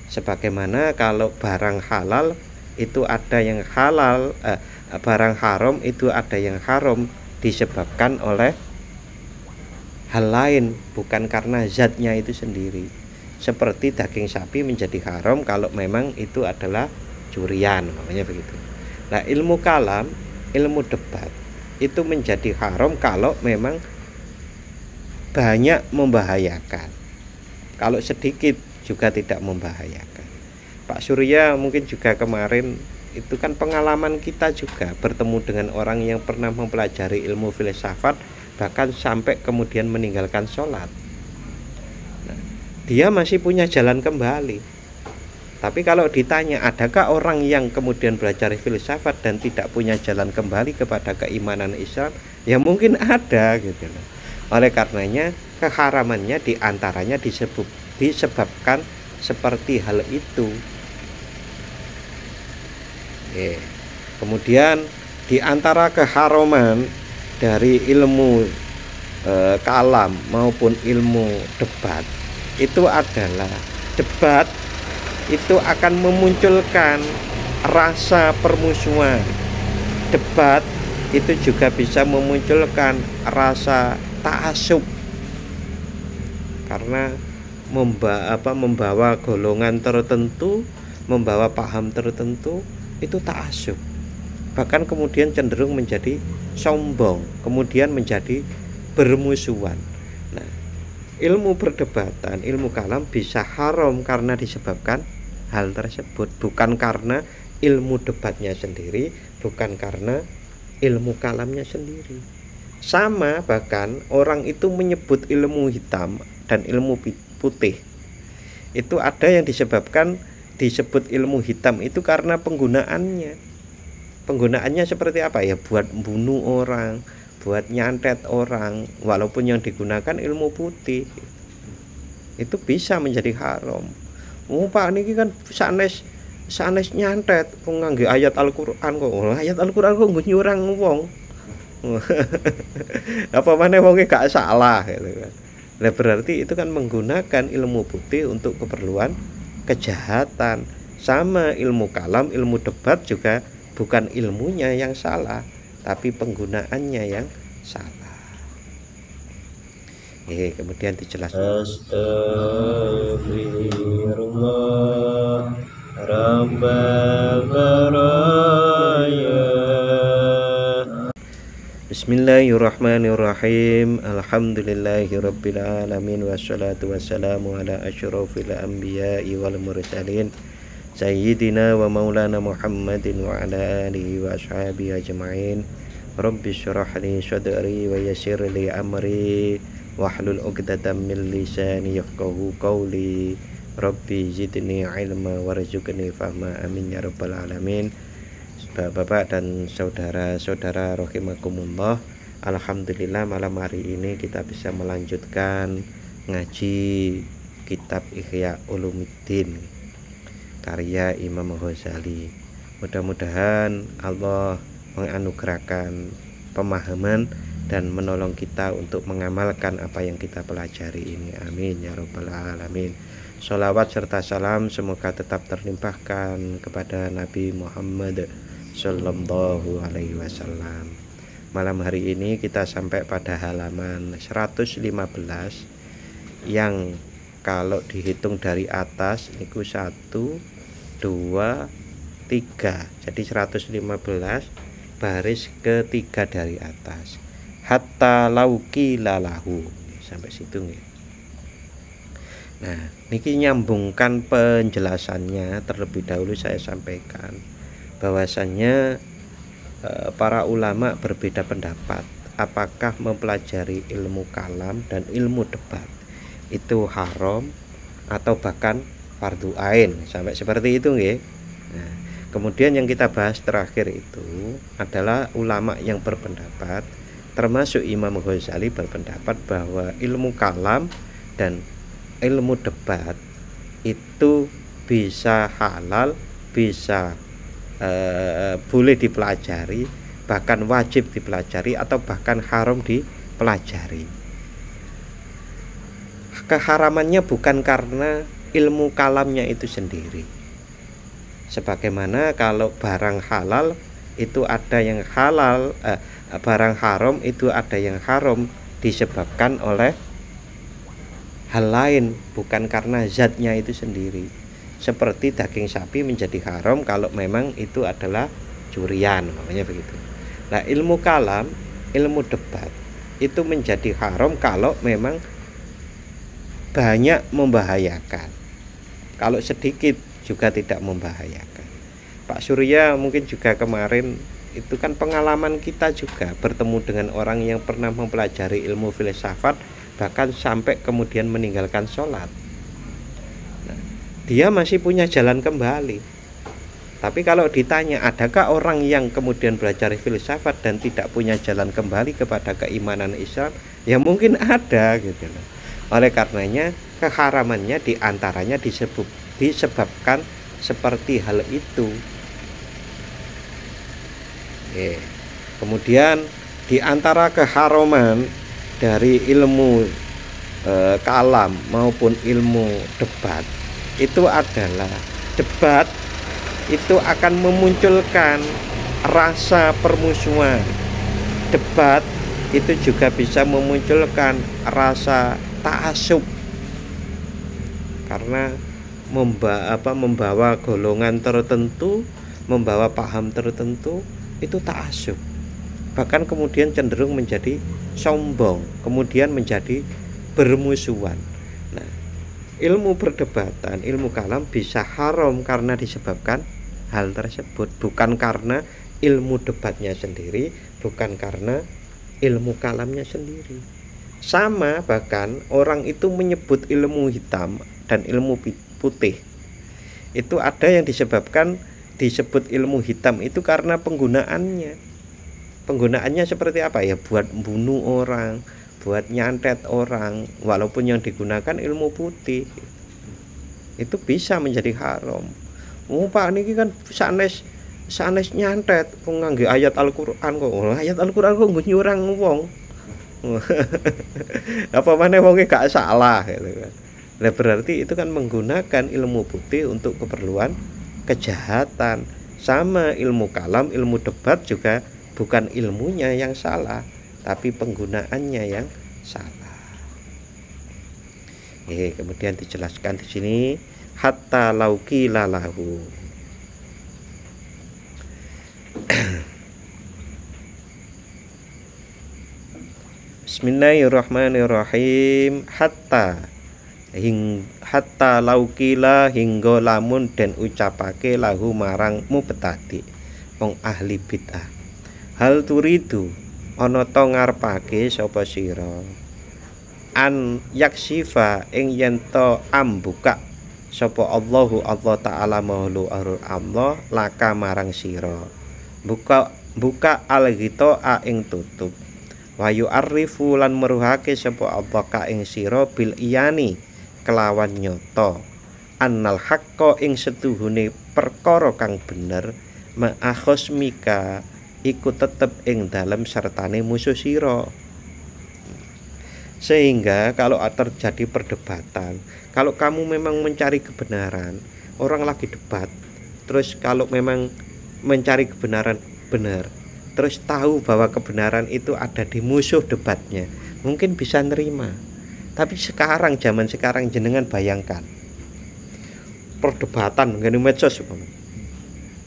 Sebagaimana kalau barang halal itu ada yang halal, barang haram itu ada yang haram disebabkan oleh hal lain, bukan karena zatnya itu sendiri. Seperti daging sapi menjadi haram kalau memang itu adalah curian, namanya begitu. Nah, ilmu kalam, ilmu debat itu menjadi haram kalau memang banyak membahayakan. Kalau sedikit juga tidak membahayakan. Pak Surya mungkin juga kemarin itu kan pengalaman kita juga bertemu dengan orang yang pernah mempelajari ilmu filsafat, bahkan sampai kemudian meninggalkan sholat. Nah, dia masih punya jalan kembali. Tapi kalau ditanya adakah orang yang kemudian belajar filsafat dan tidak punya jalan kembali kepada keimanan Islam, ya mungkin ada gitu loh. Oleh karenanya keharamannya diantaranya disebabkan seperti hal itu. Kemudian diantara keharaman dari ilmu kalam maupun ilmu debat itu adalah debat itu akan memunculkan rasa permusuhan. Debat itu juga bisa memunculkan rasa ta'assub, karena membawa golongan tertentu, membawa paham tertentu, itu ta'assub. Bahkan kemudian cenderung menjadi sombong, kemudian menjadi bermusuhan. Nah, ilmu perdebatan, ilmu kalam bisa haram karena disebabkan hal tersebut, bukan karena ilmu debatnya sendiri, bukan karena ilmu kalamnya sendiri. Sama, bahkan orang itu menyebut ilmu hitam dan ilmu putih itu ada yang disebut ilmu hitam itu karena penggunaannya seperti apa ya, buat bunuh orang, buat nyantet orang, walaupun yang digunakan ilmu putih, itu bisa menjadi haram. Pak niki kan sanes nyantet ngangge ayat Al-Qur'an kok. Ayat Al-Qur'an kok nggo nyurang wong. Apa maneh wonge gak salah gitu kan. Nah, berarti itu kan menggunakan ilmu putih untuk keperluan kejahatan. Sama ilmu kalam, ilmu debat juga bukan ilmunya yang salah, tapi penggunaannya yang salah. Kemudian dijelaskan. Astaghfirullah Rabbal baraya. Bismillahirrahmanirrahim. Alhamdulillahirabbil alamin wassalatu wassalamu ala asyrofil anbiya'i wal mursalin sayyidina wa maulana Muhammadin wa ala alihi wa ashabihi ajma'in. Rabbi syrah li sadri wa yassir li amri wahlul 'uqdatam min lisani yafqahu qawli. Rabbi zidni ilma warzuqni fahma, amin ya rabbal alamin. Bapak dan saudara-saudara rahimakumullah, alhamdulillah malam hari ini kita bisa melanjutkan ngaji kitab Ihya Ulumuddin karya Imam Ghazali. Mudah-mudahan Allah menganugerahkan pemahaman dan menolong kita untuk mengamalkan apa yang kita pelajari ini. Amin ya rabbal alamin. Sholawat serta salam semoga tetap terlimpahkan kepada Nabi Muhammad Sallallahu alaihi wasallam. Malam hari ini kita sampai pada halaman 115 yang kalau dihitung dari atas itu 1, 2, 3. Jadi 115 baris ketiga dari atas. Hatta lauki lalahu, sampai situ nih. Nah, niki nyambungkan penjelasannya. Terlebih dahulu saya sampaikan bahwasannya para ulama berbeda pendapat apakah mempelajari ilmu kalam dan ilmu debat itu haram atau bahkan fardu ain, sampai seperti itu nggih. Nah, kemudian yang kita bahas terakhir itu adalah ulama yang berpendapat, termasuk Imam Ghazali berpendapat bahwa ilmu kalam dan ilmu debat itu bisa halal, bisa boleh dipelajari, bahkan wajib dipelajari, atau bahkan haram dipelajari. Keharamannya bukan karena ilmu kalamnya itu sendiri. Sebagaimana kalau barang halal itu ada yang halal, barang haram itu ada yang haram disebabkan oleh hal lain, bukan karena zatnya itu sendiri. Seperti daging sapi menjadi haram kalau memang itu adalah curian, namanya begitu. Nah, ilmu kalam, ilmu debat itu menjadi haram kalau memang banyak membahayakan. Kalau sedikit juga tidak membahayakan. Pak Surya mungkin juga kemarin itu kan pengalaman kita juga bertemu dengan orang yang pernah mempelajari ilmu filsafat, bahkan sampai kemudian meninggalkan sholat. Nah, dia masih punya jalan kembali. Tapi kalau ditanya adakah orang yang kemudian belajar filsafat dan tidak punya jalan kembali kepada keimanan Islam, ya mungkin ada gitu loh. Oleh karenanya keharamannya diantaranya disebabkan seperti hal itu. Kemudian diantara keharaman dari ilmu kalam maupun ilmu debat itu adalah debat itu akan memunculkan rasa permusuhan. Debat itu juga bisa memunculkan rasa ta'assub, karena membawa golongan tertentu, membawa paham tertentu, itu ta'assub. Bahkan kemudian cenderung menjadi sombong, kemudian menjadi bermusuhan. Nah, ilmu perdebatan, ilmu kalam bisa haram karena disebabkan hal tersebut, bukan karena ilmu debatnya sendiri, bukan karena ilmu kalamnya sendiri. Sama, bahkan orang itu menyebut ilmu hitam dan ilmu putih itu ada yang disebut ilmu hitam itu karena penggunaannya seperti apa ya, buat bunuh orang, buat nyantet orang, walaupun yang digunakan ilmu putih itu bisa menjadi haram. Pak niki kan sanes nyantet ngangge ayat Al-Qur'an kok. Ayat Al-Qur'an kok nyurang wong. Apa mana wongnya gak salah gitu kan. Nah, berarti itu kan menggunakan ilmu putih untuk keperluan kejahatan. Sama ilmu kalam, ilmu debat juga bukan ilmunya yang salah, tapi penggunaannya yang salah. Kemudian dijelaskan di sini hatta lauki lalahu. Bismillahirrahmanirrahim. Hatta laukila hingga lamun den ucapake lahu marang mubtadi wong ahli bid'ah. Hal turidu ana to ngarepake sapa sira an yaksifa ing yen to ambuka sapa Allah taala maulu Allah laka marang sira buka al-ghita ing tutup wayu arifu lan meruhake sapa Allah ka ing sira bil iyani kelawan nyoto annal haqqo ing setuhune perkara kang bener ma'akhosmika iku tetep ing dalem sertane musuh sira. Sehingga kalau terjadi perdebatan, kalau kamu memang mencari kebenaran, orang lagi debat, terus kalau memang mencari kebenaran benar, terus tahu bahwa kebenaran itu ada di musuh debatnya, mungkin bisa nerima. Tapi sekarang, zaman sekarang, jenengan bayangkan perdebatan ngene medsos,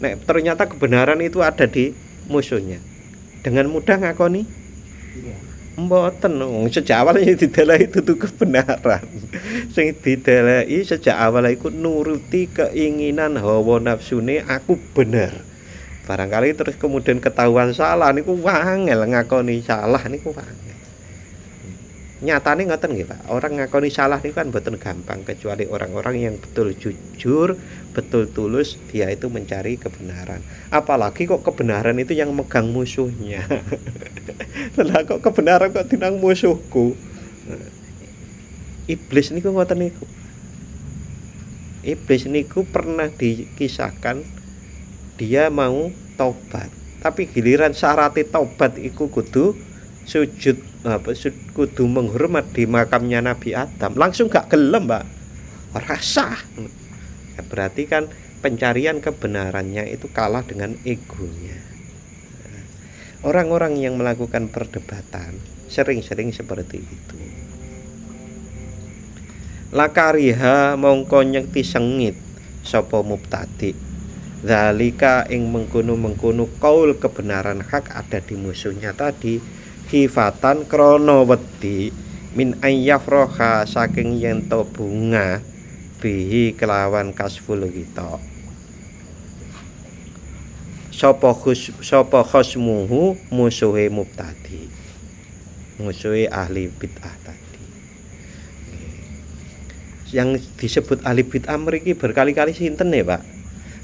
nek ternyata kebenaran itu ada di musuhnya, dengan mudah ngakoni mboten. Sejak awal yang didelahi itu kebenaran. Sing didelahi sejak awal iku nuruti keinginan hawa nafsune aku bener. Barangkali terus kemudian ketahuan salah niku wangel ngakoni salah niku wangel. Nyatane ngoten nggih Pak. Orang ngakoni salah niku kan mboten gampang, kecuali orang-orang yang betul jujur, betul tulus dia itu mencari kebenaran. Apalagi kok kebenaran itu yang megang musuhnya. Lah kok kebenaran kok tinang musuhku. Iblis niku ngoten niku. Iblis niku pernah dikisahkan dia mau taubat, tapi giliran syarat taubat iku kudu sujud kudu menghormat di makamnya Nabi Adam, langsung gak gelem Pak. rasa. Ya, berarti kan pencarian kebenarannya itu kalah dengan egonya. Orang-orang yang melakukan perdebatan sering-sering seperti itu. Lakariha mongko nyekti sengit sapa mubtadi. Zalika ing mengkono-mengkono kaul kebenaran hak ada di musuhnya tadi, khifatan krana wedi min ayyafroha saking yen to bunga bihi kelawan kasful kita. Sapa khosmuhu musuhe mubtadi, musuhe ahli bid'ah tadi. Yang disebut ahli bid'ah mriki berkali-kali sinten ya, Pak?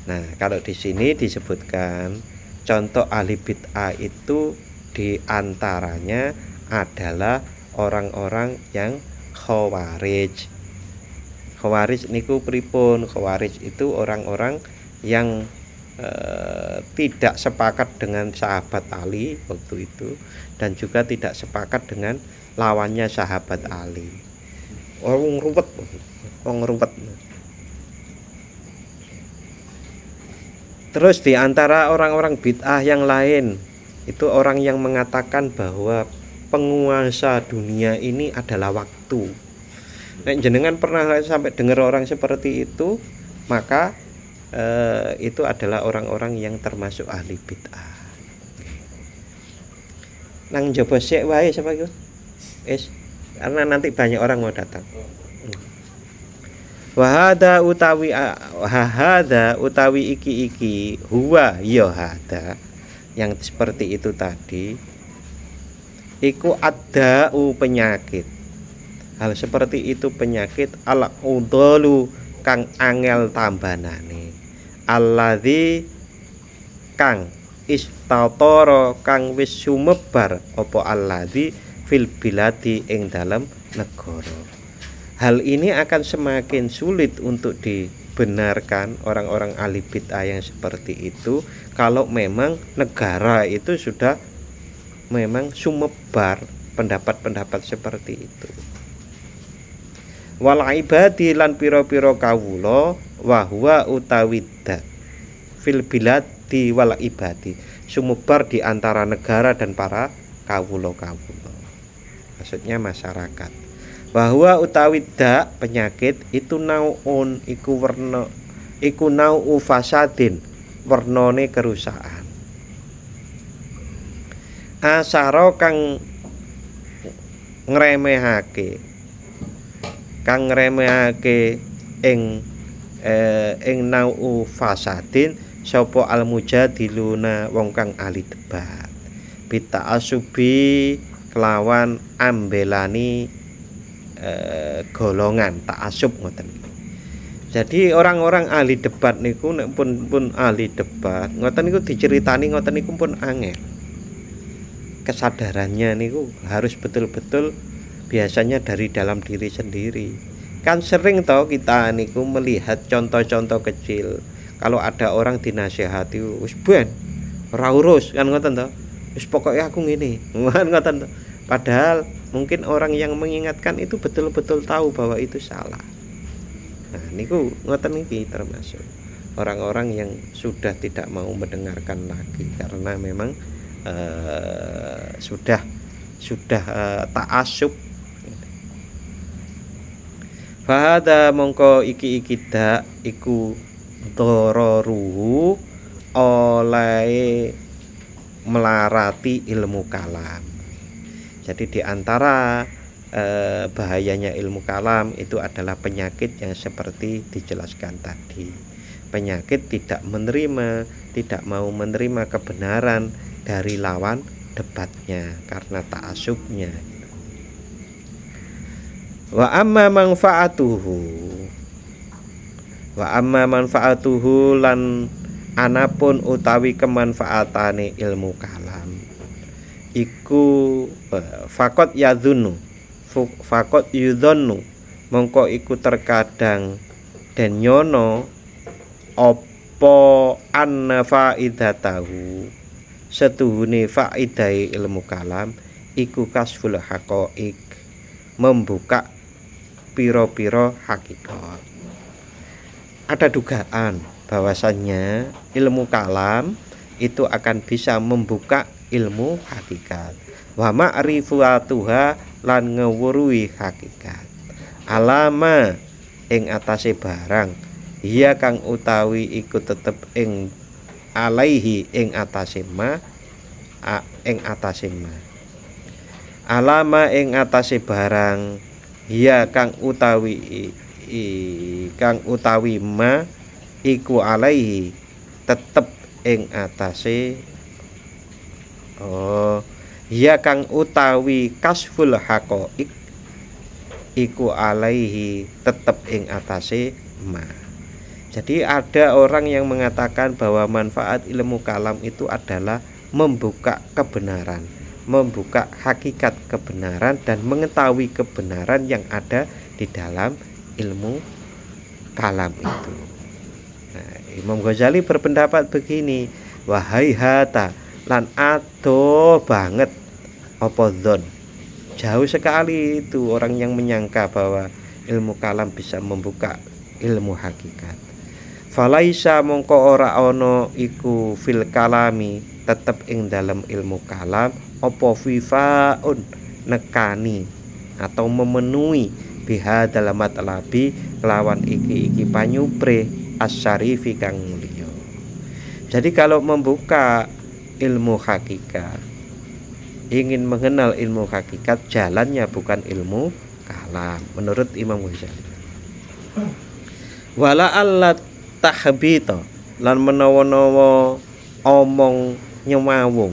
Nah, kalau di sini disebutkan contoh ahli bid'ah itu diantaranya adalah orang-orang yang khawarij. Khawarij niku pripun? Khawarij itu orang-orang yang tidak sepakat dengan sahabat Ali waktu itu, dan juga tidak sepakat dengan lawannya sahabat Ali. Wong ruwet. Terus di antara orang-orang bid'ah yang lain itu orang yang mengatakan bahwa penguasa dunia ini adalah waktu. Nek jenengan pernah sampai dengar orang seperti itu, maka itu adalah orang-orang yang termasuk ahli bid'ah. Nang jaba sik wae sapa iku? Karena nanti banyak orang mau datang. Wahada utawi iki huwa ya hada, yang seperti itu tadi iku adda'u penyakit. Hal seperti itu penyakit al udolu kang angel tambanane, alladzi kang istatara kang wis sumebar apa alladzi fil biladi ing dalam negara. Hal ini akan semakin sulit untuk dibenarkan orang-orang ahli bid'ah yang seperti itu kalau memang negara itu sudah memang sumebar pendapat-pendapat seperti itu. Wal ibadi lan pira-pira kawula wa huwa utawi dat fil biladi wal ibadi, sumebar di antara negara dan para kawula-kawula, maksudnya masyarakat. Bahwa utawi dak penyakit itu naun iku werna iku nau fasadin, wernane kerusakan. Asaro kang ngremehake ing nau fasadin sapa al mujadiluna wong kang ahli debat bita asubi kelawan ambelani golongan ta'assub ngoten. Jadi orang-orang ahli debat niku nek pun ahli debat ngoten niku diceritani ngoten niku pun angel. Kesadarannya niku harus betul-betul biasanya dari dalam diri sendiri. Kan sering toh kita niku melihat contoh-contoh kecil. Kalau ada orang dinasihati wis ben ora urus kan ngoten toh. Wis pokoke aku ngene. Ngoten toh. Padahal mungkin orang yang mengingatkan itu betul-betul tahu bahwa itu salah. Nah, niku ngoten niki termasuk orang-orang yang sudah tidak mau mendengarkan lagi karena memang sudah ta'assub. Fahada mongko iki dak iku dororuhu oleh melarati ilmu kalam. Jadi di antara bahayanya ilmu kalam itu adalah penyakit yang seperti dijelaskan tadi. Penyakit tidak menerima, tidak mau menerima kebenaran dari lawan debatnya karena ta'assubnya. Wa amma manfaatuhu lan anapun utawi kemanfaatane ilmu kalam iku fakot yudhunnu mongko iku terkadang den nyono apa anna faidatahu setuhune faidai ilmu kalam iku kasful haqaiq, membuka piro-piro hakikat. ada dugaan bahwasannya ilmu kalam itu akan bisa membuka ilmu hakikat. Wa ma'rifatuha lan ngewuruhi hakikat. Alama ing atase barang iya kang utawi iku tetep ing alaihi ing atase ma ing atase ma. Alama ing atase barang iya kang utawi ma iku alaihi tetep ing atase ya kang utawi kasful haqaiq iku alaihi tetep ing atase ma. Jadi ada orang yang mengatakan bahwa manfaat ilmu kalam itu adalah membuka kebenaran, membuka hakikat kebenaran dan mengetahui kebenaran yang ada di dalam ilmu kalam itu. Nah, Imam Ghazali berpendapat begini, wahai hata lan ado banget apa dzon. Jauh sekali itu orang yang menyangka bahwa ilmu kalam bisa membuka ilmu hakikat. Falaisa mongko ora ono iku fil kalami tetep ing dalam ilmu kalam apa fifaun nekani atau memenuhi biha dalam matlabi kelawan iki panyupre asyarifi kang mulia. Jadi kalau membuka ilmu hakikat, ingin mengenal ilmu hakikat, jalannya bukan ilmu kalam menurut Imam Ghazali. Wala allat tahbita lan menawa-nawa omong nyemawung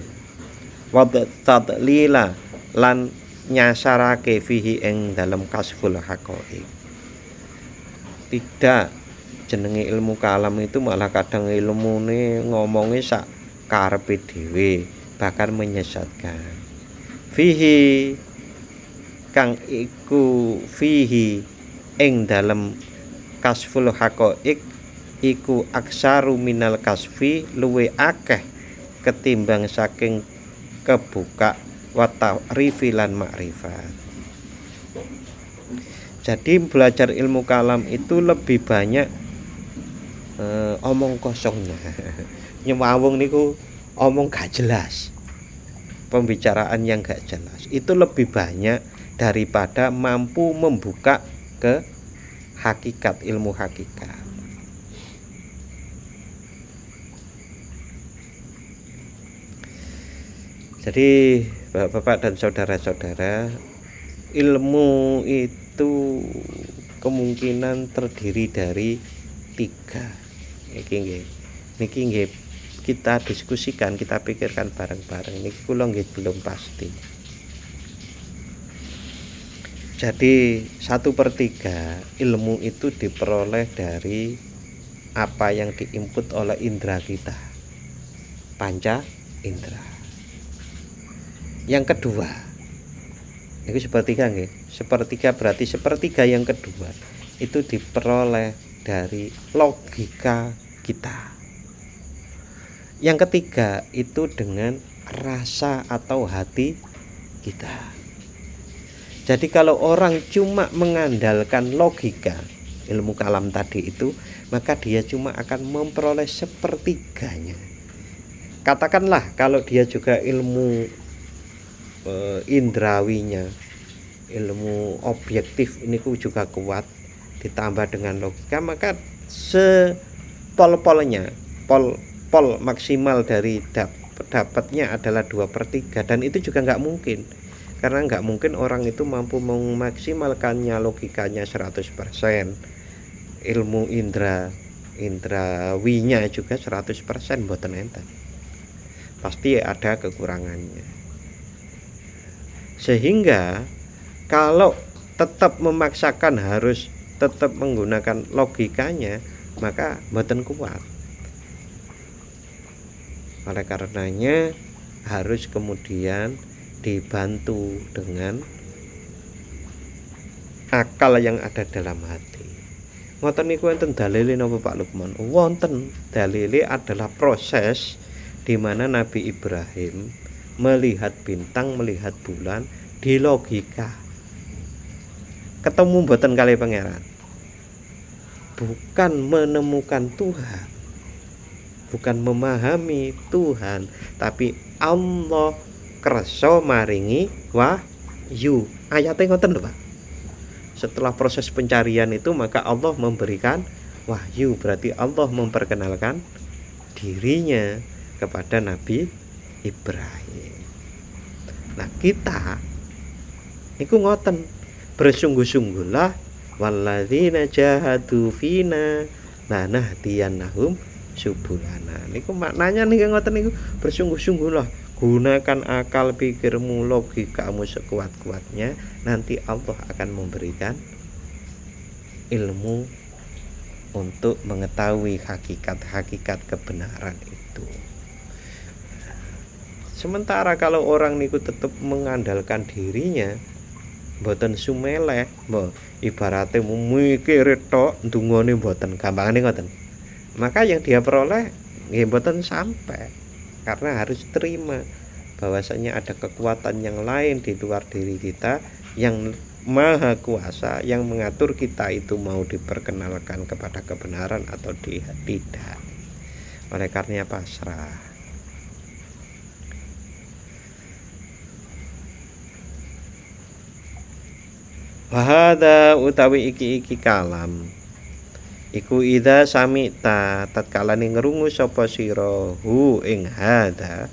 wa tadlila lan nyasarake fihi ing dalam kasful haqaiq. Tidak, jenenge ilmu kalam itu malah kadang ilmune ngomongnya sak karepe dhewe, bahkan menyesatkan. Fihi kang iku fihi ing dalam kasful haqaiq iku aksaru minal kasfi luwe akeh ketimbang saking kebuka wa ta'rifi lan ma'rifat. Jadi belajar ilmu kalam itu lebih banyak omong kosongnya. Nyemawung niku omong gak jelas, pembicaraan yang gak jelas itu lebih banyak daripada mampu membuka ke hakikat, ilmu hakikat. Jadi Bapak dan saudara-saudara, ilmu itu kemungkinan terdiri dari 3. Niki nggih kita diskusikan, kita pikirkan bareng-bareng. Niki kula nggih belum pasti. Jadi 1/3 ilmu itu diperoleh dari apa yang diinput oleh indera kita, panca indera. Yang kedua, ini 1/3 nggih. 1/3 berarti 1/3 yang kedua itu diperoleh dari logika kita. Yang ketiga itu dengan rasa atau hati kita. Jadi kalau orang cuma mengandalkan logika, ilmu kalam tadi itu, maka dia cuma akan memperoleh 1/3-nya. Katakanlah kalau dia juga ilmu indrawinya, ilmu objektif ini juga kuat, ditambah dengan logika, maka sepol-polnya, pol maksimal dari dapatnya adalah 2/3. Dan itu juga nggak mungkin, karena nggak mungkin orang itu mampu memaksimalkannya logikanya 100%. Ilmu indrawinya juga 100% mboten enten, pasti ada kekurangannya. Sehingga kalau tetap memaksakan harus tetap menggunakan logikanya, maka mboten kuat. Oleh karenanya harus kemudian dibantu dengan akal yang ada dalam hati. Ngoten niku enten dalile napa Pak Lukman? Wonten dalile adalah proses di mana Nabi Ibrahim melihat bintang, melihat bulan di logika. Ketemu mboten kali pangeran. bukan menemukan Tuhan, bukan memahami Tuhan, tapi Allah kersa maringi wahyu. Ayatnya ngoten lho, Pak. Setelah proses pencarian itu maka Allah memberikan wahyu, berarti Allah memperkenalkan dirinya kepada Nabi Ibrahim. Nah, kita niku ngoten, bersungguh-sungguhlah walladzina jahadu fina lanahdiyannahum subulana. Niku maknanya niku ngoten niku, bersungguh-sungguhlah, gunakan akal pikirmu, logikamu sekuat-kuatnya, nanti Allah akan memberikan ilmu untuk mengetahui hakikat-hakikat kebenaran itu. Sementara kalau orang niku tetap mengandalkan dirinya, mboten sumeleh, ibaratnya mikir tok ndungone mboten, gampangane ngoten. Maka yang dia peroleh nggih mboten sampai, karena harus terima bahwasanya ada kekuatan yang lain di luar diri kita yang maha kuasa, yang mengatur kita itu mau diperkenalkan kepada kebenaran atau tidak. Oleh karena pasrah. Wahada utawi iki kalam iku ida samita tatkala ngrungu sapa sira hu ing hada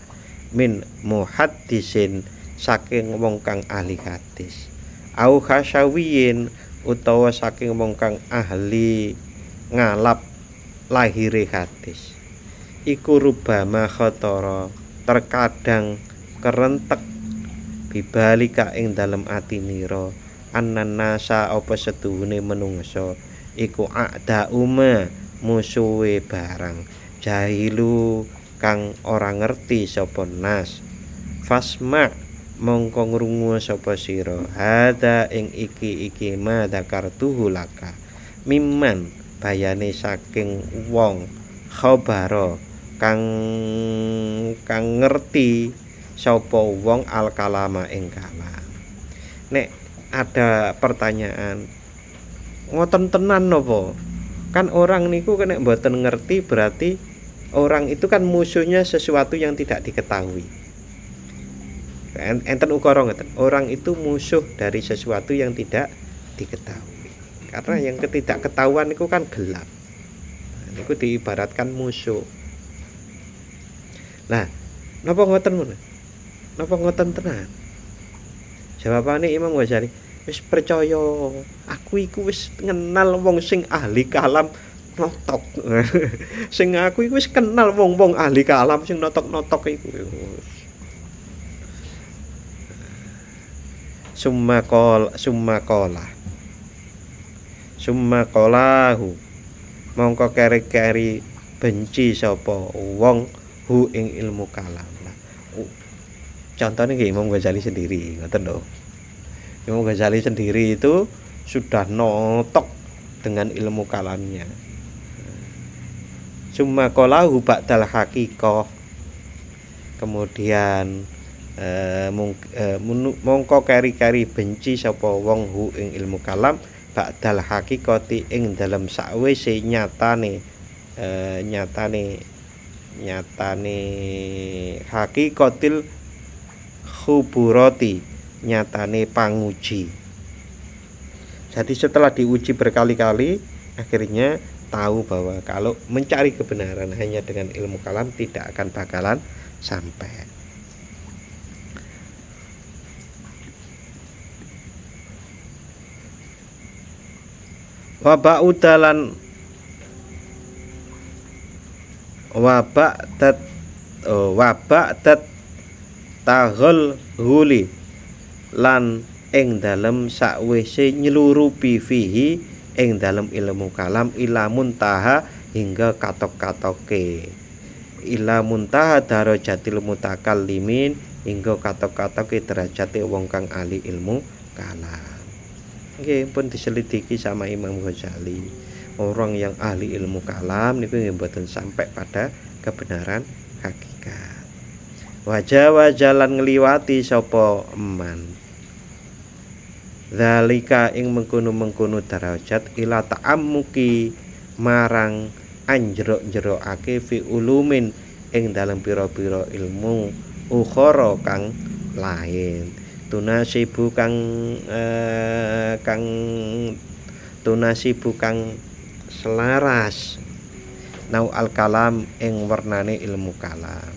min muhaddisin saking wong kang ahli hadis, au khasyawiyin utawa saking wong kang ahli ngalap lahire hadis, iku rubama khatara terkadang kerentek bibalika ing dalem atinira annanasa apa setuhune menungso iku a'da musuhe barang jahilu kang ora ngerti sapa nas fasma mongko ngrungu sapa sira hada ing iki ma dzakartuhu laka mimman bayane saking wong khabara kang ngerti sapa wong al kalama ing kalam. Nek ada pertanyaan, ngoten tenan napa? Kan orang niku kena mboten ngerti, berarti orang itu kan musuhnya sesuatu yang tidak diketahui. Enten ukara ngoten, orang itu musuh dari sesuatu yang tidak diketahui. Karena yang ketidaketahuan itu kan gelap. Niku diibaratkan musuh. Nah, napa ngoten men? Napa ngoten tenan? Jawabane Imam Ghazali, wis percaya, aku iku wis kenal wong sing ahli kalam notok. Sing aku iku wis kenal wong-wong ahli kalam sing notok-notok iku. Summa qalahu mongko keri-keri benci sapa wong hu ing ilmu kalam. Contohnya Imam Ghazali sendiri, ngoten lho. Imam Ghazali sendiri itu sudah notok dengan ilmu kalamnya. Summa qalahu ba'dal haqiqah. Kemudian mongko keri-keri benci sapa wong hu ing ilmu kalam ba'dal haqiqati ing dalam sawise nyatane haqiqatil khuburati, nyatane panguji. Jadi setelah diuji berkali-kali, akhirnya tahu bahwa kalau mencari kebenaran hanya dengan ilmu kalam tidak akan bakalan sampai. Wabak taghul huli lan ing dalem sakwise nyelurupi fihi ing dalem ilmu kalam ila muntaha hingga katok-katoke, ila muntaha darajatil mutakallimin hingga katok-katoke derajate wong kang ahli ilmu kalam. Nggih pun diselidiki sama Imam Ghazali, orang yang ahli ilmu kalam niku nggih mboten sampai pada kebenaran hakikat. Wajah jalan ngliwati sapa eman zalika ing mengkono-mengkono derajat ila ta'ammuki marang anjerok-jerokake fi ulumin ing dalam pira-pira ilmu ukhara kang lain tunasibu kang tunasibu kang selaras nau al kalam ing wernane ilmu kalam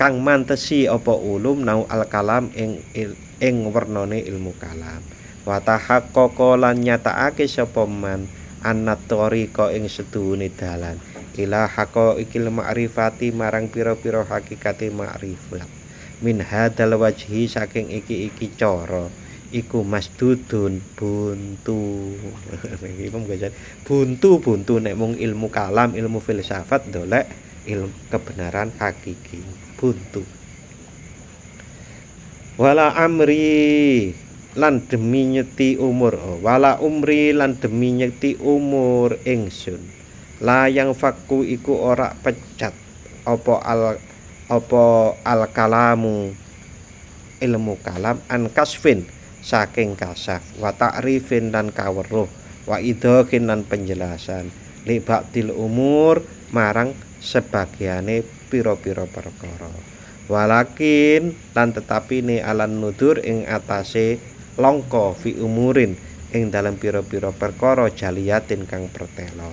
kang mantesi apa ulum nau al kalam ing wernane ilmu kalam wa tahaqqaqa lan nyatakake sapa man annat-tariqa ing seduhune dalan ila haqaiqil ma'rifati marang pira-pira hakikate ma'rifat min hadzal wajhi saking iki cara iku masdudun buntu buntu nek mung ilmu kalam ilmu filsafat dolek ilmu kebenaran hakiki buntu wala amri lan demi nyeti umur wala umri lan demi nyeti umur ingsun la yang fakku iku ora pecat apa al kalamu ilmu kalam an kasfin saking kasaf wa ta'rifin dan kaweruh wa idhokin dan penjelasan li ba'dil umur marang sebagiane pira-pira perkara walakin lan tetapi ni alan nudur ing atase longko fi umurin ing dalam pira-pira perkara jaliyatin kang pertelo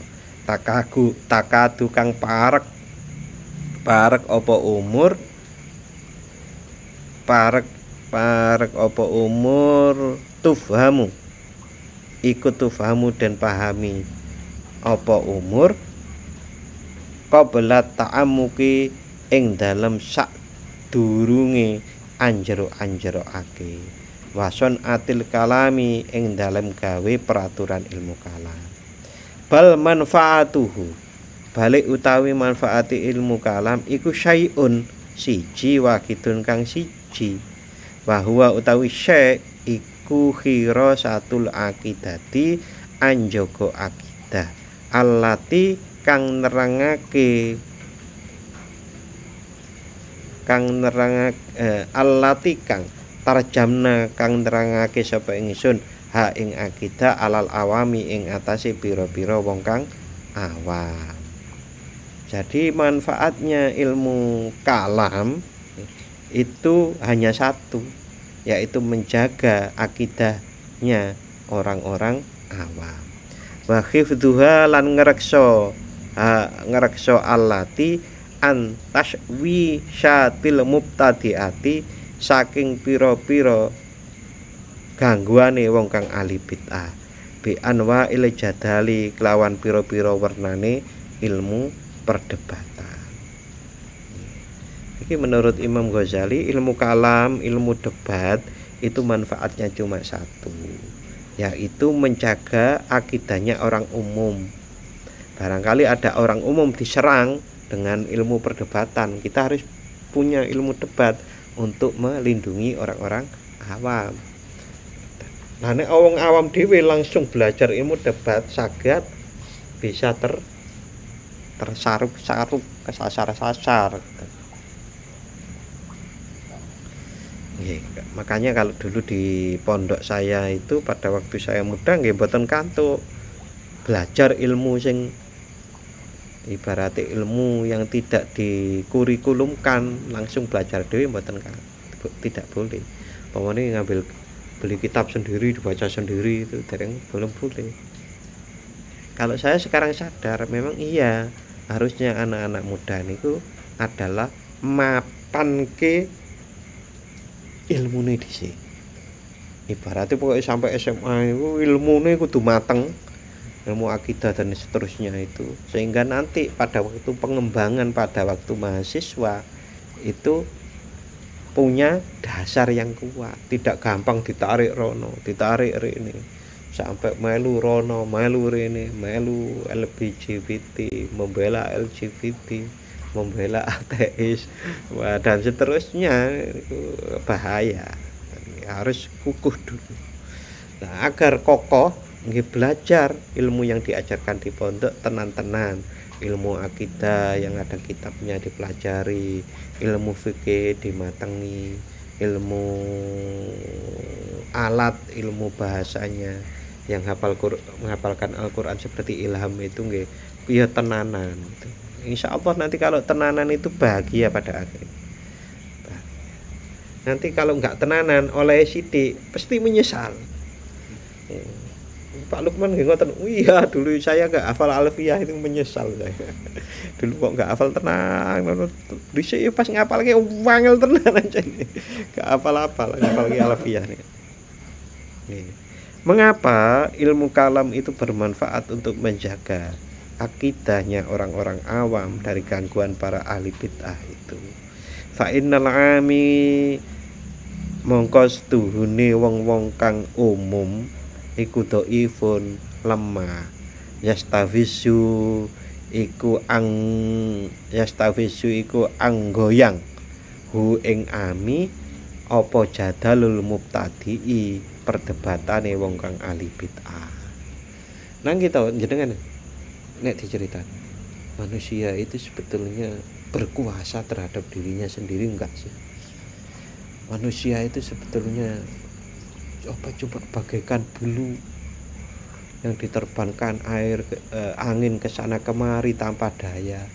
takadu kang parek apa umur parek apa umur tufhamu ikut tufhamu dan pahami apa umur qabla ta'amuki ing dalam sak durunge anjero-anjerokake wason atil kalami ing dalam gawe peraturan ilmu kalam bal manfaatuhu balik utawi manfaati ilmu kalam iku syai'un siji wahidun kang siji wa huwa utawi syai' iku khirasatul aqidati anjaga akidah allati kang nerangake allati kang tarjamna kang nerangake sapa ingsun ha ing akidah alal awami ing atase pira-pira wong kang awam. Jadi manfaatnya ilmu kalam itu hanya satu, yaitu menjaga akidahnya orang-orang awam. Wa hifdzuha lan ngrekso allati an tashwi syatil mubtadiati saking pira-pira gangguane wong kang ahli bid'ah bi anwa il jadali kelawan pira-pira wernane ilmu perdebatan. Ini menurut Imam Ghazali ilmu kalam, ilmu debat itu manfaatnya cuma satu, yaitu menjaga akidahnya orang umum. Barangkali ada orang umum diserang dengan ilmu perdebatan, kita harus punya ilmu debat untuk melindungi orang-orang awam. Nah, nek wong awam dhewe langsung belajar ilmu debat saged bisa tersaruk-saruk kesasar-sasar. Makanya kalau dulu di pondok saya itu pada waktu saya muda nggih mboten kantuk belajar ilmu sing ibaratnya ilmu yang tidak dikurikulumkan, langsung belajar dhewe mboten tidak boleh. Pokoknya ngambil beli kitab sendiri dibaca sendiri itu belum boleh. Kalau saya sekarang sadar memang iya harusnya anak-anak muda niku adalah mapanke ilmune dhisik. Ibaratnya pokoknya sampai SMA itu ilmune kudu mateng, ilmu akidah dan seterusnya itu, sehingga nanti pada waktu pengembangan pada waktu mahasiswa itu punya dasar yang kuat, tidak gampang ditarik rono, ditarik rene, sampai melu rono, melu rene, melu LGBT, membela LGBT, membela ateis, dan seterusnya. Itu bahaya. Harus kukuh dulu. Nah, agar kokoh nggih belajar ilmu yang diajarkan di pondok tenan-tenan, ilmu akidah yang ada kitabnya dipelajari, ilmu fikih dimatengi, ilmu alat, ilmu bahasanya yang menghafalkan Al-Qur'an seperti ilham itu nggih ya tenanan gitu. Insya Allah nanti kalau tenanan itu bahagia pada akhirnya. Nanti kalau nggak tenanan oleh sidik pasti menyesal. Pak Lukman ngoten, iya dulu saya nggak hafal alfiyah itu menyesal saya. Dulu kok nggak hafal tenang, dhisik pas ngapalke wangel tenan aja. Nggak hafal-hafal, ngapalke alfiyah nih. Mengapa ilmu kalam itu bermanfaat untuk menjaga akidahnya orang-orang awam dari gangguan para ahli bid'ah itu? Fa innal ami mongko stuhune wong-wong kang umum iku dhaifun lemah, yastafisu iku anggoyang hu ing ami apa jadalul mubtadi'i perdebatane wong kang ahli bid'ah. Nang kita jenengan nek diceritakan manusia itu sebetulnya berkuasa terhadap dirinya sendiri enggak sih? Manusia itu sebetulnya coba bagaikan bulu yang diterbangkan angin ke sana kemari tanpa daya,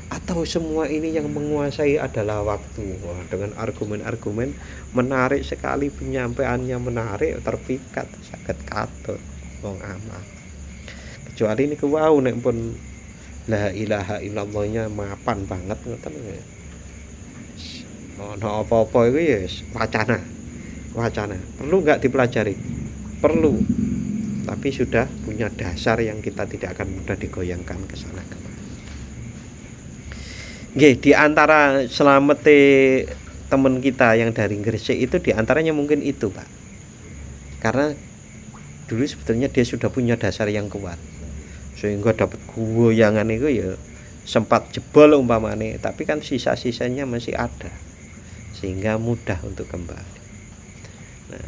atau semua ini yang menguasai adalah waktu. Wah, dengan argumen-argumen menarik sekali, penyampaiannya menarik, terpikat, saged katut wong amal. Kecuali ini wau nek pun la ilaha illallahnya mapan banget ngoten ya. Ono apa-apa iku ya wacana. Perlu nggak dipelajari? Perlu. Tapi sudah punya dasar yang kita tidak akan mudah digoyangkan ke sana kemari. Nggih, di antara selamete teman kita yang dari Gresik itu di antaranya mungkin itu, Pak. Karena dulu sebetulnya dia sudah punya dasar yang kuat. Sehingga dapat goyangan itu ya sempat jebol umpamane, tapi kan sisa-sisanya masih ada. Sehingga mudah untuk kembali. Nah,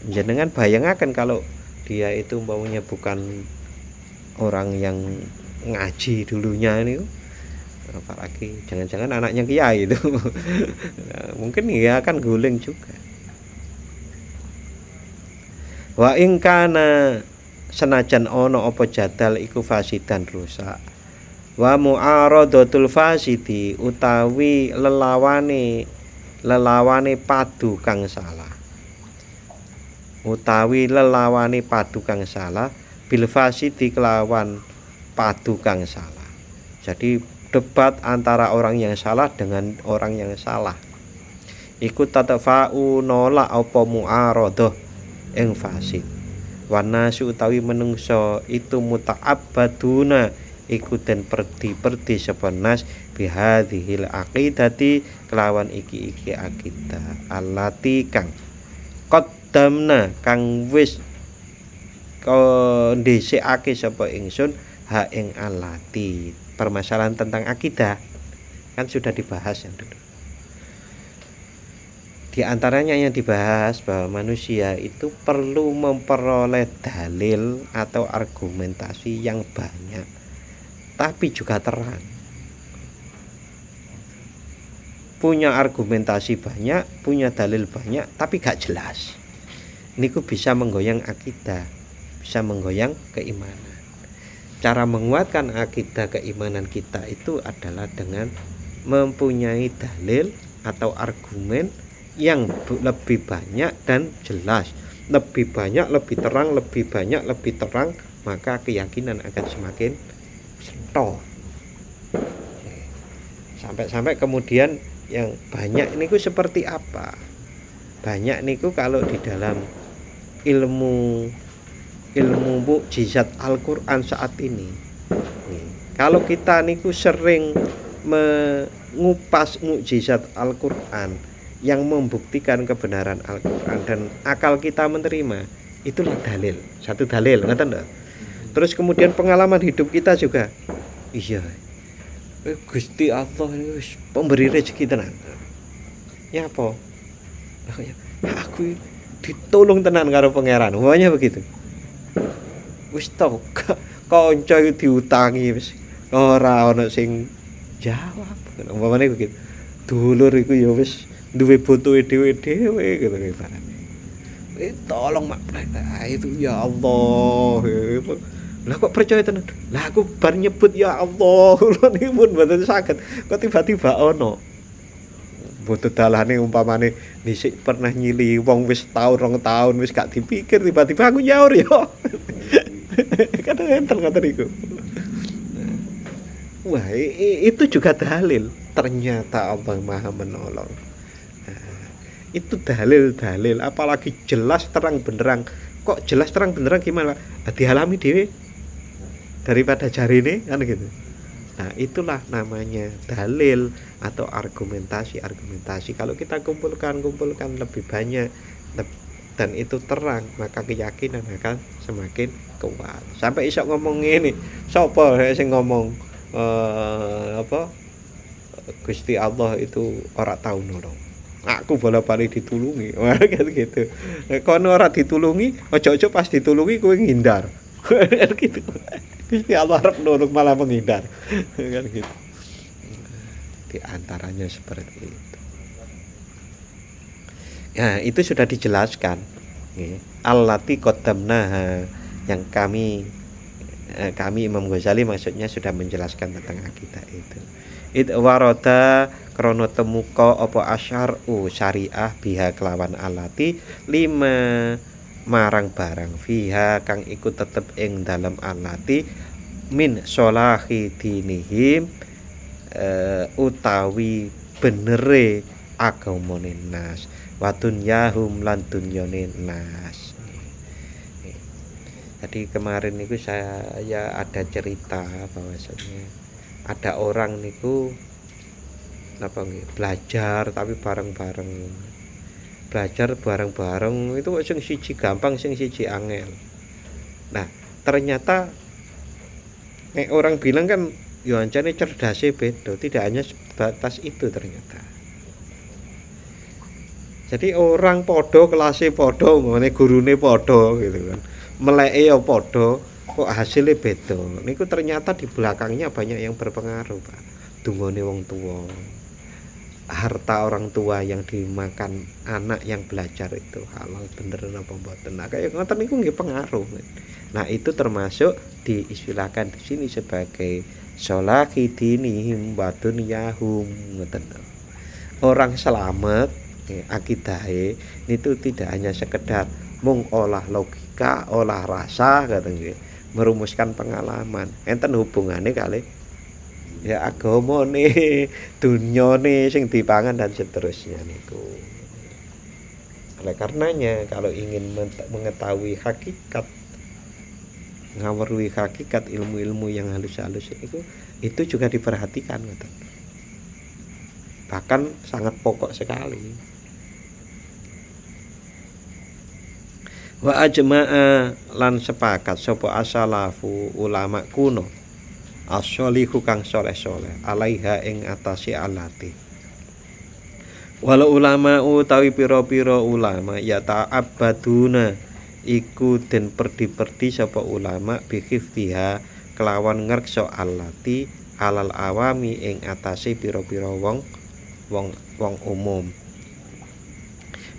jenengan bayangaken kalau dia itu umpamanya bukan orang yang ngaji dulunya ini, apalagi jangan-jangan anaknya kiai itu. Nah, mungkin ya akan guling juga. Wa ing kana senajan ono apa jadal iku fasidan rusak. Wa mu'aradatul fasidi utawi lelawane padu kang salah. Utawi lelawane padu kang salah bil fasidi kelawan padu kang salah. Jadi debat antara orang yang salah dengan orang yang salah iku tatafa'u nolak apa mu'aradah ing fasid. Wanasu utawi menungso itu muta'abbaduna iku den perdi sepenas bihadhil aqidati kelawan iki akidah allati kang qaddamna kang wis kondhisikake sapa ingsun ha ing allati. Permasalahan tentang akidah kan sudah dibahas yang dulu. Di antaranya yang dibahas bahwa manusia itu perlu memperoleh dalil atau argumentasi yang banyak, tapi juga terang. Punya argumentasi banyak, punya dalil banyak, tapi gak jelas. Niku bisa menggoyang akidah, bisa menggoyang keimanan. Cara menguatkan akidah keimanan kita itu adalah dengan mempunyai dalil atau argumen yang lebih banyak dan jelas, lebih banyak, lebih terang, lebih banyak, lebih terang, maka keyakinan akan semakin stol. Sampai kemudian yang banyak niku seperti apa? Banyak niku kalau di dalam ilmu mukjizat Al-Qur'an saat ini. Kalau kita niku sering mengupas mukjizat Al-Qur'an yang membuktikan kebenaran Al-Qur'an dan akal kita menerima, itulah dalil. Satu dalil, ngoten lho. Terus kemudian pengalaman hidup kita juga. Iya. Gusti Allah wis pemberi rezeki tenan. Ya apa? Aku ditolong tenan karo pangeran. Pokoknya begitu. Wis tau kanca diutangi wis ora ana sing jawab. Umpamane begitu. Dulur iku ya wis duwe botoke dhewe-dhewe gitu ibaratnya. Tolong mak, itu ya Allah. Lah kok percaya tenan? Lah aku bar nyebut ya Allah, lho niku pun mboten saged. Kok tiba-tiba ono. Mboten dalane umpamane dhisik pernah nyili wong wis taun 2 tahun wis gak dipikir tiba-tiba aku nyaur ya. Kadang enten ngoten niku. Wah, itu juga dalil. Ternyata Allah Maha Menolong. Itu dalil-dalil, apalagi jelas terang benderang. Kok jelas terang benderang gimana, Pak? Dialami dhewe daripada jarine kan gitu. Nah, itulah namanya dalil atau argumentasi. Kalau kita kumpulkan lebih banyak dan itu terang, maka keyakinan akan semakin kuat. Sampai iso ngomong ngene, sapa sing ngomong Gusti Allah itu ora tau nolong. Aku bola-balik ditulungi. Wah, kan gitu. Kono ora ditulungi, ojo-ojo pas ditulungi kowe ngindar. Kan gitu. Gusti Allah arep nolong malah menghindar. Kan gitu. Di antaranya seperti itu. Nah, itu sudah dijelaskan. Allati qaddamnaha, yang kami Imam Ghazali maksudnya sudah menjelaskan tentang akidah itu. Id warada krono temuka apa asyar'u syariah biha kelawan alati 5 marang barang fiha kang iku tetep ing dalam alati min sholahi dinihim utawi benere agamane nas wa dunyahum lan dunyane nas. Jadi kemarin itu saya ada cerita bahwasanya ada orang niku belajar tapi bareng-bareng. Belajar bareng-bareng itu sing siji gampang, sing siji angel. Nah, ternyata orang bilang kan yo ancane cerdasé beda, tidak hanya sebatas itu ternyata. Jadi orang podo, kelasé podo, ngene gurune podo gitu kan. Meleke ya podo, kok hasilnya beda. Niku ternyata di belakangnya banyak yang berpengaruh, Pak. Dungane wong tua, harta orang tua yang dimakan anak yang belajar itu halal bener apa mboten. Nah, kayak ngoten niku nggih pengaruh. Nah, itu termasuk diistilahkan di sini sebagai sholahi dinihim wa dunyahum ngoten. Orang selamat akidahe itu tidak hanya sekedar mung olah logika, olah rasa katanya, merumuskan pengalaman. Enten hubungannya kali ya agamane, dunyane sing dipangan dan seterusnya niku. Oleh karenanya kalau ingin mengetahui hakikat, ngaweruhi hakikat ilmu-ilmu yang halus-halus itu juga diperhatikan ngoten. Bahkan sangat pokok sekali. Wa ajma'a lan sepakat sapa asalafu ulama kuno as-sholihu kang soleh-soleh alaiha ing atase alati. Walau ulama utawi pira-pira ulama ya ta'abbaduna iku den perdi-perdi sapa ulama bihiftiha kelawan ngreksa alati alal awami ing atase pira-pira wong umum.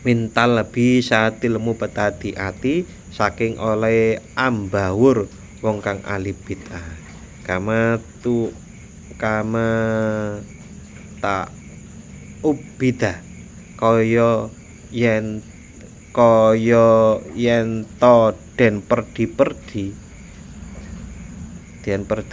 Mintal lebih satil mubtadi ati saking oleh ambawur wong kang ahli bid'ah kama ta ubida kaya yen to den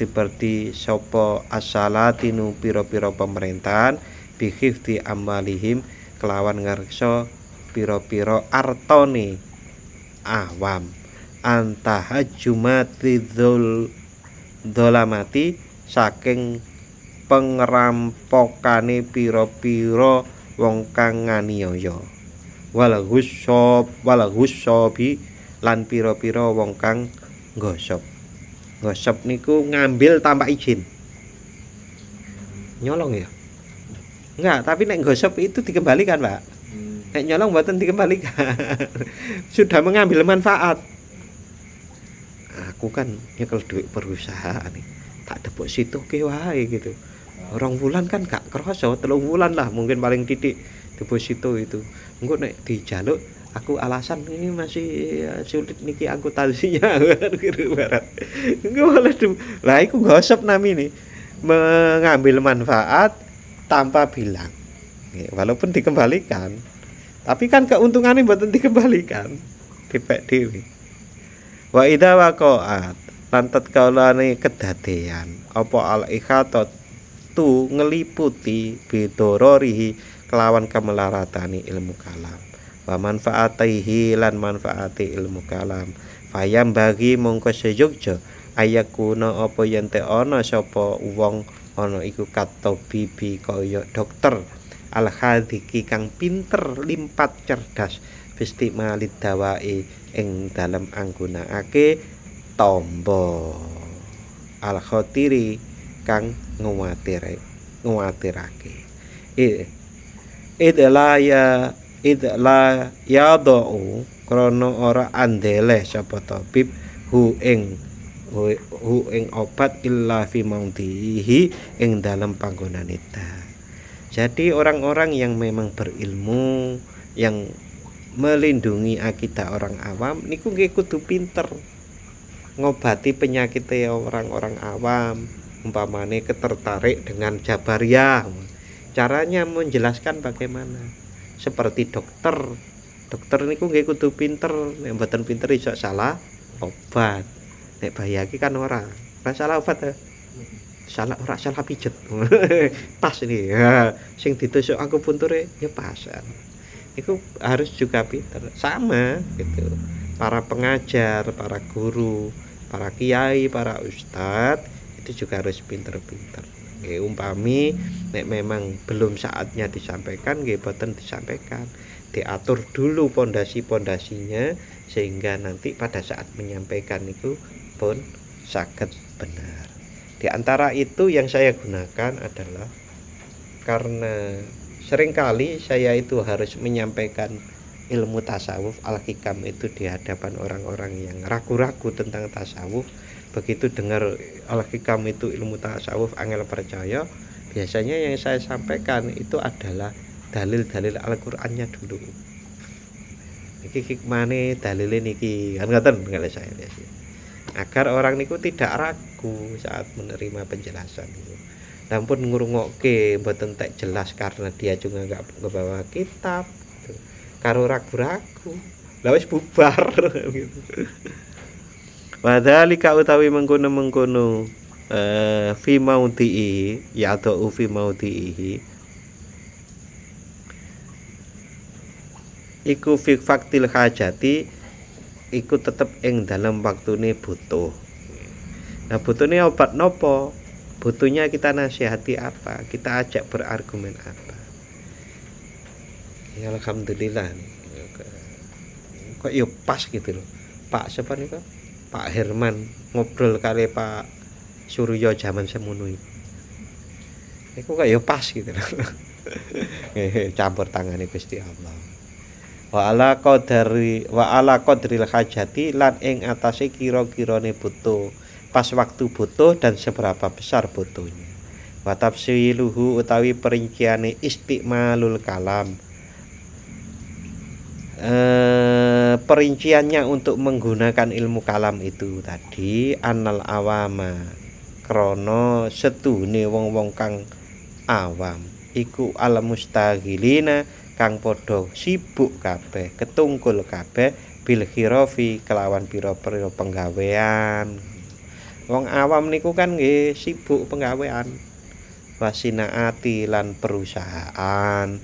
perdi sapa asalatinu pira-pira pemerintahan bihifti amalihim kelawan ngreksa pira-pira artone awam antahajumati dolamati saking pengerampokane pira-pira wong kang nganiaya wala ghusobi lan pira-pira wong kang nggosop niku ngambil tanpa izin nyolong ya enggak, tapi nek nggosop itu dikembalikan, Pak. Nek nyolong mboten dikembalikan. Sudah mengambil manfaat. Aku kan nyekel duit perusahaan nih. Tak depositoke wae gitu. 2 bulan kan gak kerasa, 3 bulan lah mungkin paling titik deposito itu. Engko nek dijaluk aku alasan ini masih sulit niki akuntansinya gitu barat. Lah iku gosip nami nih mengambil manfaat tanpa bilang. Walaupun dikembalikan, tapi kan keuntungannya mboten dikembalikan. Dipek dhewe. Wa idza waqa'at lan tatkalane kedadean apa al ikhatat tu ngeliputi bidororihi kelawan kemelaratan ilmu kalam. Wa manfaatihi lan manfaati ilmu kalam fayam bagi mongko sejogja ayakuna apa yen te ana sapa wong ana iku kato bibi kaya dokter al hadiki kang pinter limpat cerdas fistimalid dawai ing dalem anggunakake tamba al khotiri kang nguwatirake idla ya do krana ora andele sapa tabib hu ing obat illa fi maudhihi ing dalam panggonan itu. Jadi orang-orang yang memang berilmu yang melindungi akidah orang awam niku nggih kudu pinter ngobati penyakit orang-orang awam, umpamane ketertarik dengan jabariyah. Caranya menjelaskan bagaimana? Seperti dokter niku nggih kudu pinter, nek mboten pinter iso salah obat. Nek bayaki kan ora salah obat. Salah pijet. Pas ini. Ya, sing ditusuk aku punture ya pasan. Itu harus juga pinter. Sama gitu. Para pengajar, para guru, para kiai, para ustadz itu juga harus pinter-pinter. Umpami nek memang belum saatnya disampaikan nggih boten disampaikan, diatur dulu pondasi-pondasinya sehingga nanti pada saat menyampaikan itu pun saged benar. Di antara itu yang saya gunakan adalah karena seringkali saya itu harus menyampaikan ilmu tasawuf al-hikam itu di hadapan orang-orang yang ragu-ragu tentang tasawuf. Begitu dengar al-hikam itu ilmu tasawuf angel percaya, biasanya yang saya sampaikan itu adalah dalil-dalil Al-Qur'annya dulu. Iki hikmane dalile niki kan ngoten ngene saya biasa. Agar orang niku tidak ragu saat menerima penjelasan itu. Namun ngrungokke mboten tak jelas karena dia juga enggak bawa kitab. Karo ragu-ragu. Lah wis bubar gitu. Wadzalika utawi mengkono fi maudhi'i ya atau fi maudhi'i iku fi faktil hajati iku tetep ing dalam waktune butuh. Nah butuhnya obat nopo? Butuhnya kita nasihati apa? Kita ajak berargumen apa? Ya alhamdulillah kok yo pas gitu loh. Pak siapa nih Pak? Pak Herman ngobrol kali Pak Suryo zaman semono iki. Iku kok yo pas gitu loh. Campur tangane Gusti Allah. Wa ala qadril hajati lan ing atase kira-kirane butuh, pas waktu butuh dan seberapa besar butuhnya. Wa tafsiluhu utawi perinciane istimalul kalam, perinciannya untuk menggunakan ilmu kalam itu tadi anal awama krono setune wong-wong kang awam iku al mustaghilina kang padha sibuk kabeh, ketungkul kabeh bil khirofi kelawan pira-pira penggawean. Wong awam niku kan nggih sibuk penggawean. Wasinaati lan perusahaan.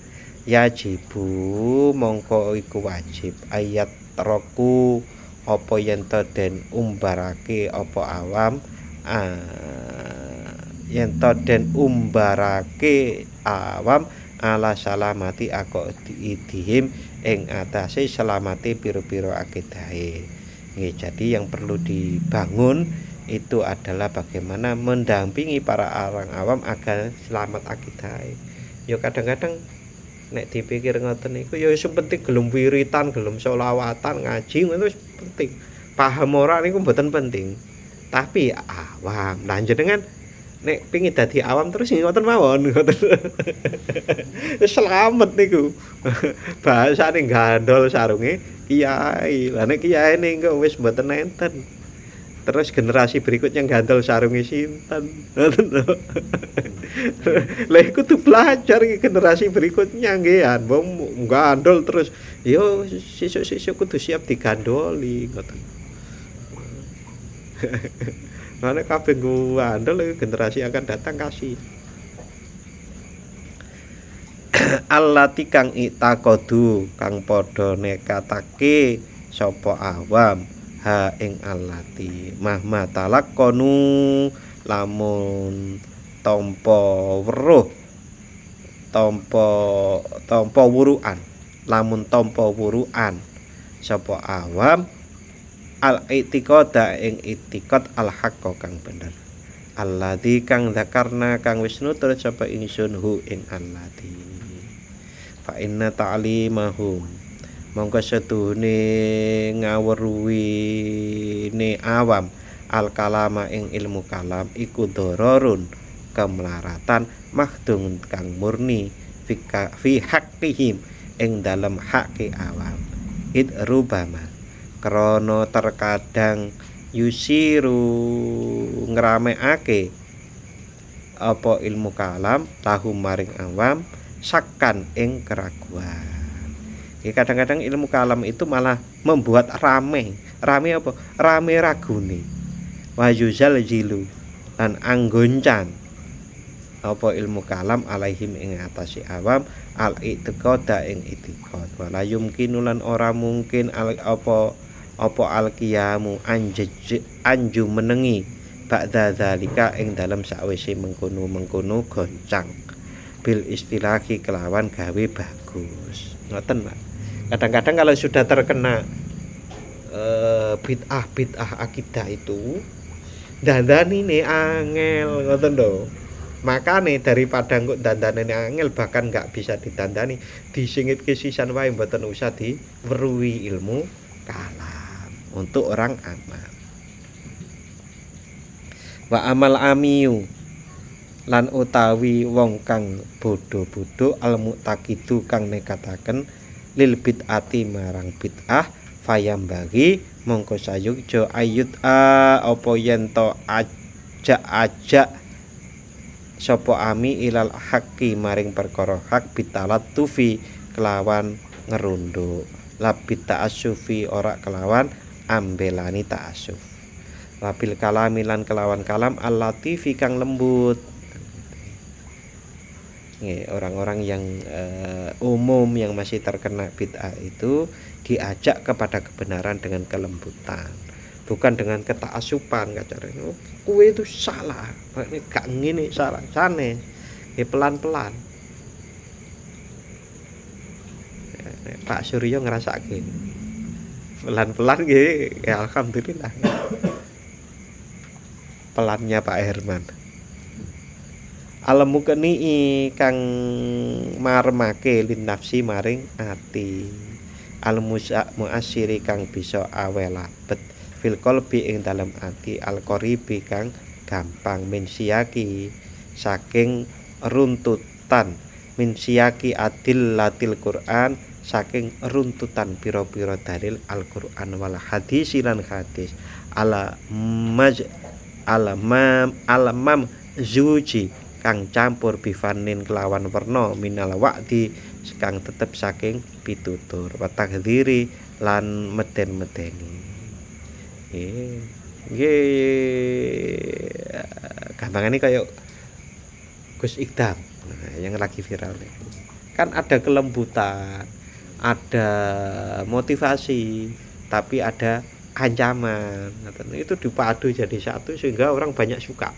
Yajibu mongko iku wajib ayat roku apa yen to den umbarake apa awam yen to den umbarake awam ala salamati aqidihim ing atase selamati piro-piro akidahe. Nggih, jadi yang perlu dibangun itu adalah bagaimana mendampingi para orang awam agar selamat akidahe. Ya kadang-kadang nek dipikir ngoten niku ya wis penting gelem wiritan, gelem selawatan, ngaji itu penting. Paham ora niku mboten penting. Tapi awam lan jenengan nek pengin dadi awam terus ngoten mawon ngoten. Selamat niku. Bahasane gandol sarunge kiai. Lah nek kiyaine engko wis mboten enten. Terus generasi berikutnya gandol sarunge sinten. Ngoten lho. Lah iku kudu belajar iki generasi berikutnya nggih wong gandol terus yo sesuk-sesuk kudu siap digandoli ngoten. Mana kabeh gandol generasi akan datang kasih. Allati kang itakodu kang padha nekatake sapa awam ha ing allati mahma talaqqanu lamun tampa weruh tampa wuruan lamun tampa wuruan sapa awam al i'tiqada ing i'tiqad al haqqo kang bener alladzi kang zakarna kang wis nutur sapa ingsun hu ing allati fa inna ta'limahum mongko setuhune ngawruhine awam al kalama ing ilmu kalam iku dororun kemelaratan mahdung kang murni fi haqqihim ing dalem haqqi awam id rubama krana terkadang yusiru ngramekake apa ilmu kalam lahum maring awam sakkan ing keraguan. Ya, kadang-kadang ilmu kalam itu malah membuat rame apa? Rame ragune. Wa yuzal jilu lan anggoncan apa ilmu kalam alaihim ing atase awam al i'tiqada ing i'tiqad. Wala yumkinu lan ora mungkin apa al qiyamu anju menengi ba'da zalika ing dalam sakwise mengkono goncang bil istilahi kelawan gawe bagus. Ngoten, Pak. Kadang-kadang kalau sudah terkena bid'ah akidah itu dandanine angel ngoten lho. Makane daripada kok dandanane angel bahkan enggak bisa ditandani, disingitke sisan wae mboten usah diweruhi ilmu kalam untuk orang aman. Wa amal amiyu lan utawi wong kang bodho-bodho al mu'taqidu kang nekataken lil bid'ati marang bid'ah fayam bagi mongko sayukja ayut apa yen to ajak sapa ami ilal haqqi maring perkara hak bitalat tufi kelawan ngerunduk labit ta'assufi ora kelawan ambelani ta'assuf wabil kalami lan kelawan kalam al-latifi kang lembut. Orang-orang yang umum yang masih terkena bid'ah itu diajak kepada kebenaran dengan kelembutan, bukan dengan ketaasupan. Kacarane kowe itu salah, ini gak ngene salah sane. Pelan-pelan. Pak Suryo ngrasake. Pelan-pelan nggih, ya alhamdulillah. Pelannya Pak Herman. Alamu keni kang marmake lin nafsi maring ati al muasiri kang bisa awelabet fil qalbi ing dalam ati al qaribi kang gampang min siyaki saking runtutan min siyaki adil latil Quran saking runtutan pira-pira dalil al Quran wal hadis lan hadis alamam zuji kang campur bifanin kelawan werna minal wa'di kang tetep saking pitutur wa takdziri lan meden-medeni. Gampangane kaya Gus Ikdam yang lagi viral nih. Kan ada kelembutan, ada motivasi, tapi ada ancaman. Itu dipadu jadi satu sehingga orang banyak suka.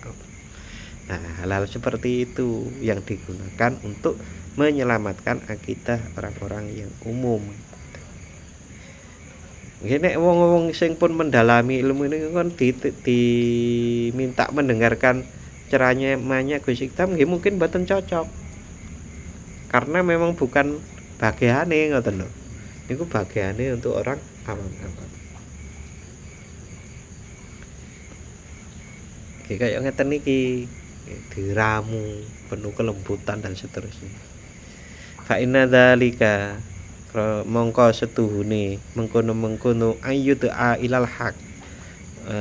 Nah, hal-hal seperti itu yang digunakan untuk menyelamatkan akidah orang-orang yang umum. Nek wong-wong sing pun mendalami ilmu ini kan diminta mendengarkan ceramahnya Gus Ikdam nggih mungkin mboten cocok. Karena memang bukan bagiane ngoten lho. Niku bagiane untuk orang awam-awam. Kayak ngeten niki. diramu, penuh kelembutan dan seterusnya. Fa inna dzalika mongko setuhune mengkono-mengkono ayyu'a ilal haq,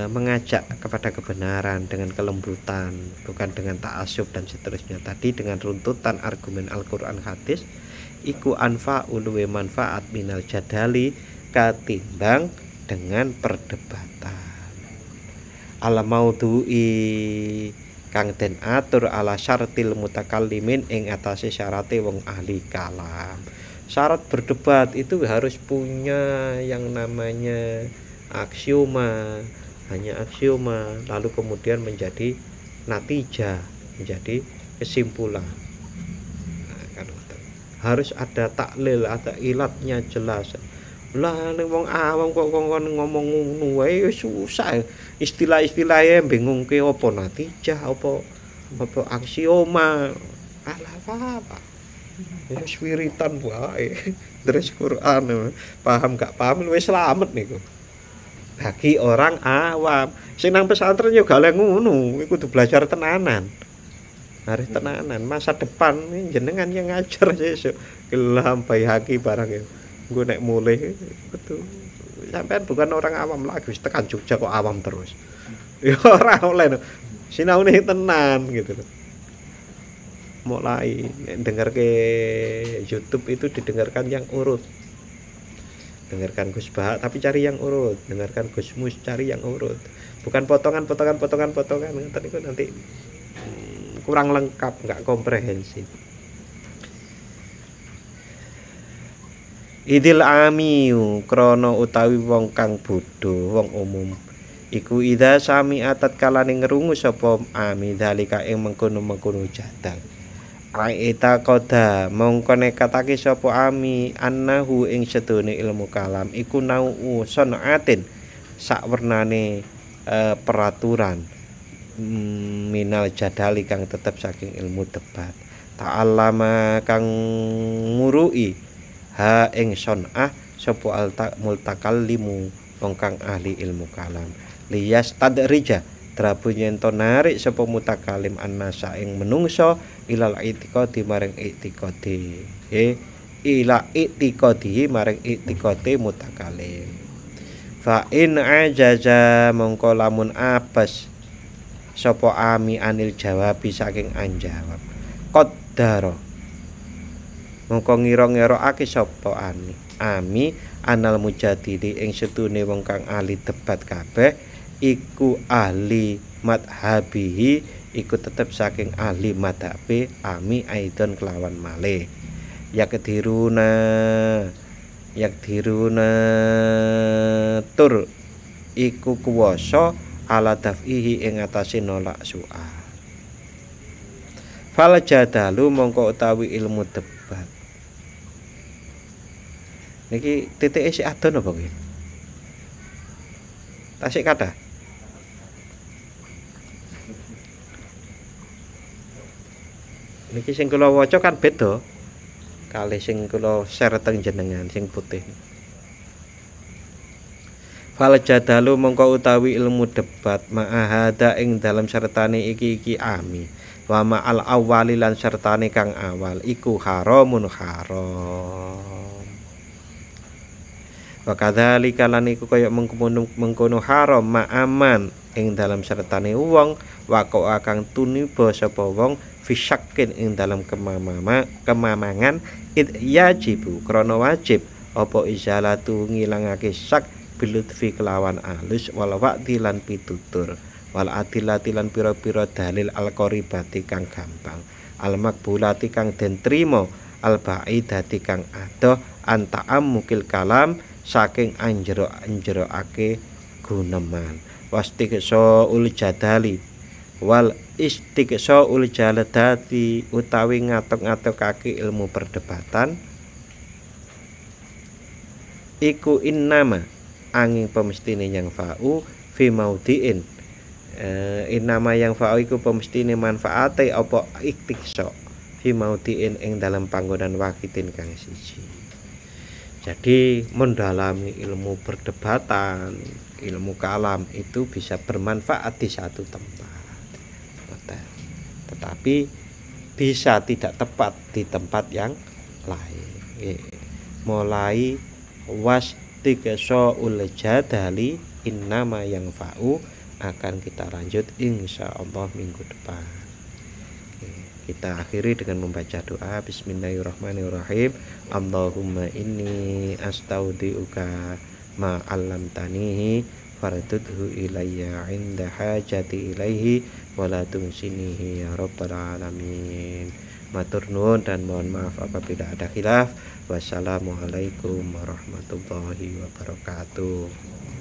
mengajak kepada kebenaran dengan kelembutan, bukan dengan ta'assub dan seterusnya tadi, dengan runtutan argumen Al-Qur'an hadis, iku anfa uluwe manfaat minal jadali katimbang dengan perdebatan. Al maudhu'i kang den atur ala syartil mutakallimin ing atase syarate wong ahli kalam. Syarat berdebat itu harus punya yang namanya aksioma, hanya aksioma, lalu kemudian menjadi natijah, menjadi kesimpulan. Nah, kan harus ada taklil, ada ilatnya jelas. Lah ning wong awam kok ngomong ngono wae susah. Istilah-istilahnya bingungke apa natijah, apa aksioma. Alah apa? Ya wiritan wae. Terus Quran paham gak paham wis selamat niku. Bagi orang awam, sing nang pesantren yo gak oleh ngono, iku kudu belajar tenanan. Harus tenanan, masa depan jenengan yang ngajar sesuk. Gelam Baihaqi barang ya. Gue nek mulai betul. Sampean bukan orang awam lagi, wis tekan Jogja kok awam terus. Ya ora oleh. Sinaune tenan gitu loh. Mulai dengar ke YouTube itu didengarkan yang urut. Dengarkan Gus Bah tapi cari yang urut, dengarkan Gus Mus cari yang urut, bukan potongan nanti kurang lengkap, nggak komprehensif. Idil amiu krono utawi wong kang bodho, wong umum iku ida sami atat kalane ngrungu sapa ami dalika ing mengkono-mengkono jadal. Aita koda mongko nekatake sapa ami annahu ing sedone ilmu kalam iku nau sonatin sakwernane peraturan minal jadali kang tetep saking ilmu debat. Ta'allama kang ngurui ha ing sonah sapa multakallimu wong kang ahli ilmu kalam liyas tadrija trabu nyento narik sapa mutakalim annasa ing menungso ilal i'tiqadi maring i'tiqadi ila i'tiqadi maring i'tiqadi mutakalim. Fa in ajaza mongko lamun abas sapa ami anil jawabi saking anjawab qaddara mongko ngira-ngirake sapa ami anal mujadili ing setune wong kang ahli debat kabeh iku ahli madhabihi iku tetep saking ahli madhabe ami aidon kelawan malih yakdiruna tur iku kuwasa ala daf'ihi ing atase nolak soal. Fal jadalu mongko utawi ilmu debat niki titike sik adon apa nggih? Tasik kathah. Niki sing kula waca kan beda kalih sing kula share teng jenengan sing putih. Fal jadalu mongko utawi ilmu debat ma'ahada ing dalam sertane iki ami wa ma'al awwali lan sertane kang awal iku haramun haram. Wa kadzalika lan iku kaya mengkono haram ma'aman ing dalam sertane wong wako akang tuniba sapa wong fisyakin ing dalam kemamangan yajibu krana wajib apa izalatu ngilangake syak bilutfi kelawan alus wal waqti lan pitutur wal adilati lan pira-pira dalil al-qaribati kang gampang al makbulati kang den trima al baidati kang adoh antaam mukil kalam saking anjero-anjeroake guneman wastiqsa ul jadali wal istiqsa ul jaladati utawi ngatok-ngatokake ilmu perdebatan iku innama angin pemestine yang fa'u fi maudiin innama yang fa'u iku pemestine manfaate apa iktiksa fi maudiin ing dalam panggonan wakitin kang siji. Jadi mendalami ilmu perdebatan, ilmu kalam itu bisa bermanfaat di satu tempat. tetapi bisa tidak tepat di tempat yang lain. Mulai wastighasaul jadali innama yang fa'u akan kita lanjut insyaallah minggu depan. Kita akhiri dengan membaca doa. Bismillahirrahmanirrahim. Allahumma inni astaudiuka ma 'allamtanihi fardudhu ilayya 'inda hajati ilaihi wa la tunsinihi ya rabbal alamin. Matur nuwun dan mohon maaf apabila ada khilaf. Wassalamualaikum warahmatullahi wabarakatuh.